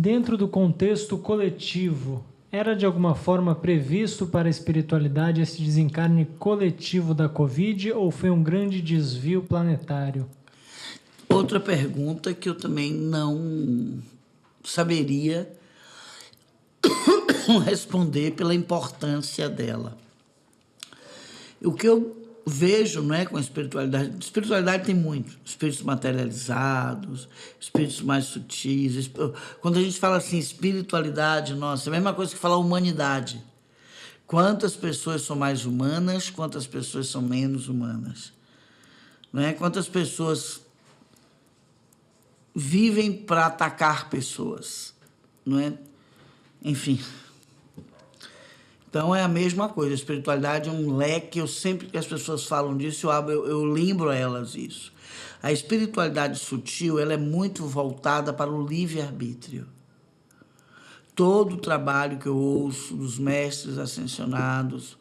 Dentro do contexto coletivo, era de alguma forma previsto para a espiritualidade esse desencarne coletivo da Covid ou foi um grande desvio planetário? Outra pergunta que eu também não saberia responder pela importância dela. O que eu vejo, não é, com a espiritualidade tem muito, espíritos materializados, espíritos mais sutis. Quando a gente fala assim, espiritualidade, nossa, é a mesma coisa que falar humanidade. Quantas pessoas são mais humanas, quantas pessoas são menos humanas? Não é? Quantas pessoas vivem para atacar pessoas, não é? Enfim. Então é a mesma coisa, a espiritualidade é um leque, eu sempre que as pessoas falam disso, eu lembro a elas isso. A espiritualidade sutil, ela é muito voltada para o livre-arbítrio. Todo o trabalho que eu ouço dos mestres ascensionados,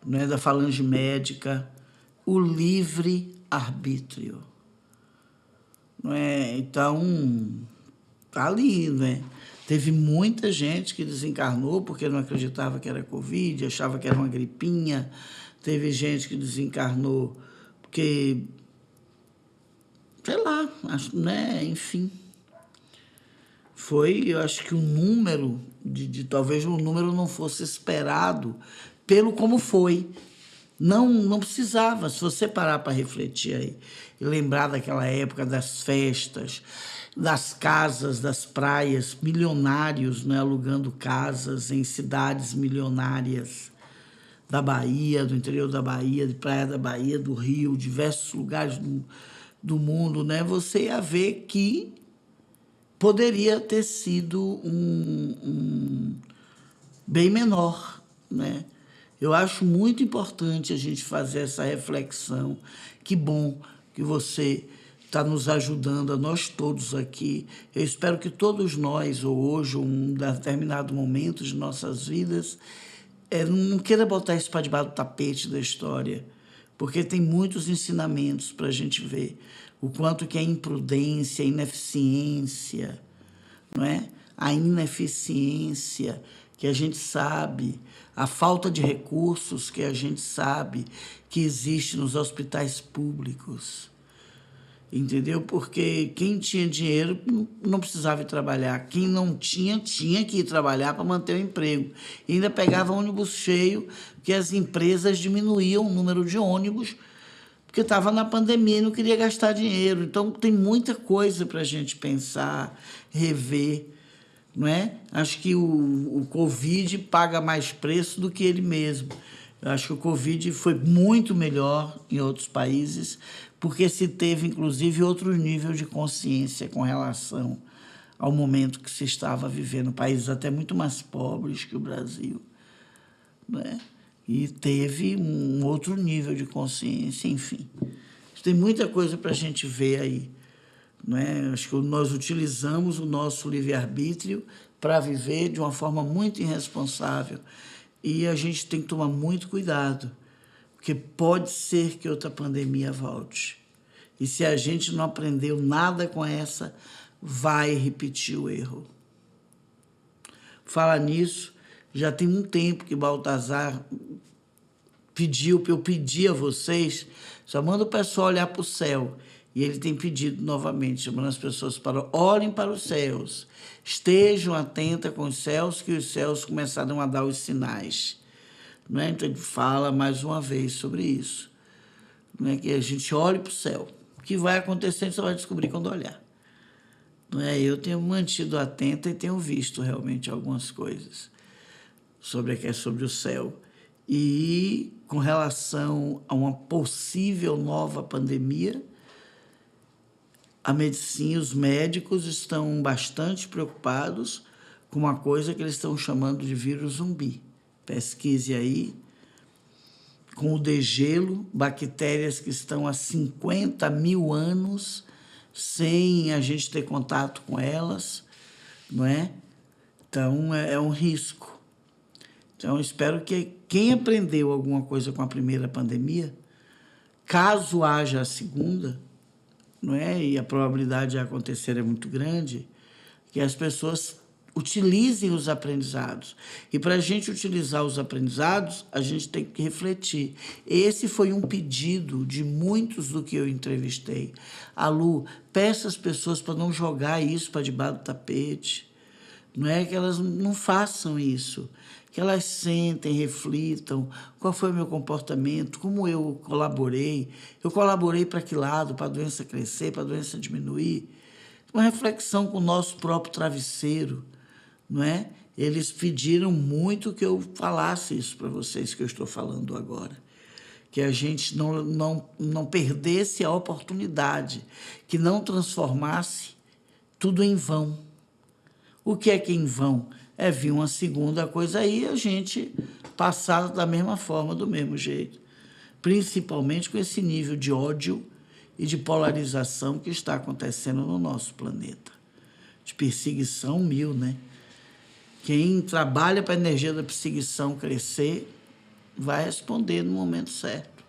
né, da falange médica, o livre-arbítrio. Não é? Então, tá ali, né? Teve muita gente que desencarnou porque não acreditava que era Covid, achava que era uma gripinha. Teve gente que desencarnou porque, sei lá, né? Enfim. Foi, eu acho que o número, talvez o número não fosse esperado pelo como foi. Não precisava. Se você parar para refletir aí e lembrar daquela época das festas, das casas, das praias, milionários, né, alugando casas em cidades milionárias da Bahia, do interior da Bahia, de Praia da Bahia, do Rio, diversos lugares do mundo, né, você ia ver que poderia ter sido bem menor, né? Eu acho muito importante a gente fazer essa reflexão. Que bom que você está nos ajudando, a nós todos aqui. Eu espero que todos nós, ou hoje, ou um determinado momento de nossas vidas, não queira botar isso para debaixo do tapete da história, porque tem muitos ensinamentos para a gente ver o quanto que a imprudência, a ineficiência, não é? A ineficiência que a gente sabe, a falta de recursos que a gente sabe que existe nos hospitais públicos, entendeu? Porque quem tinha dinheiro não precisava ir trabalhar, quem não tinha, tinha que ir trabalhar para manter o emprego. E ainda pegava ônibus cheio, porque as empresas diminuíam o número de ônibus, porque estava na pandemia e não queria gastar dinheiro. Então, tem muita coisa para a gente pensar, rever, não é? Acho que o Covid paga mais preço do que ele mesmo. Eu acho que o Covid foi muito melhor em outros países, porque se teve, inclusive, outro nível de consciência com relação ao momento que se estava vivendo, países até muito mais pobres que o Brasil, né? E teve um outro nível de consciência, enfim. Tem muita coisa para a gente ver aí, não é? Acho que nós utilizamos o nosso livre-arbítrio para viver de uma forma muito irresponsável. E a gente tem que tomar muito cuidado, porque pode ser que outra pandemia volte. E se a gente não aprendeu nada com essa, vai repetir o erro. Falar nisso, já tem um tempo que Baltazar pediu para eu pedir a vocês, só manda o pessoal olhar para o céu. E ele tem pedido novamente, chamando as pessoas para olhem para os céus, estejam atentas com os céus, que os céus começaram a dar os sinais. Não é? Então ele fala mais uma vez sobre isso. Não é? Que a gente olhe para o céu. O que vai acontecer, você vai descobrir quando olhar. Não é? Eu tenho mantido atenta e tenho visto realmente algumas coisas sobre o céu. E com relação a uma possível nova pandemia, a medicina, os médicos estão bastante preocupados com uma coisa que eles estão chamando de vírus zumbi. Pesquise aí, com o degelo, bactérias que estão há 50 mil anos sem a gente ter contato com elas, não é? Então, é um risco. Então, eu espero que quem aprendeu alguma coisa com a primeira pandemia, caso haja a segunda, não é? E a probabilidade de acontecer é muito grande, que as pessoas utilizem os aprendizados. E para a gente utilizar os aprendizados, a gente tem que refletir. Esse foi um pedido de muitos do que eu entrevistei. Lu, peça às pessoas para não jogar isso para debaixo do tapete. Não é que elas não façam isso, que elas sentem, reflitam, qual foi o meu comportamento, como eu colaborei para que lado, para a doença crescer, para a doença diminuir. Uma reflexão com o nosso próprio travesseiro, não é? Eles pediram muito que eu falasse isso para vocês que eu estou falando agora, que a gente não perdesse a oportunidade, que não transformasse tudo em vão. O que é que em vão? É vir uma segunda coisa aí e a gente passar da mesma forma, do mesmo jeito. Principalmente com esse nível de ódio e de polarização que está acontecendo no nosso planeta. De perseguição mil, né? Quem trabalha para a energia da perseguição crescer vai responder no momento certo.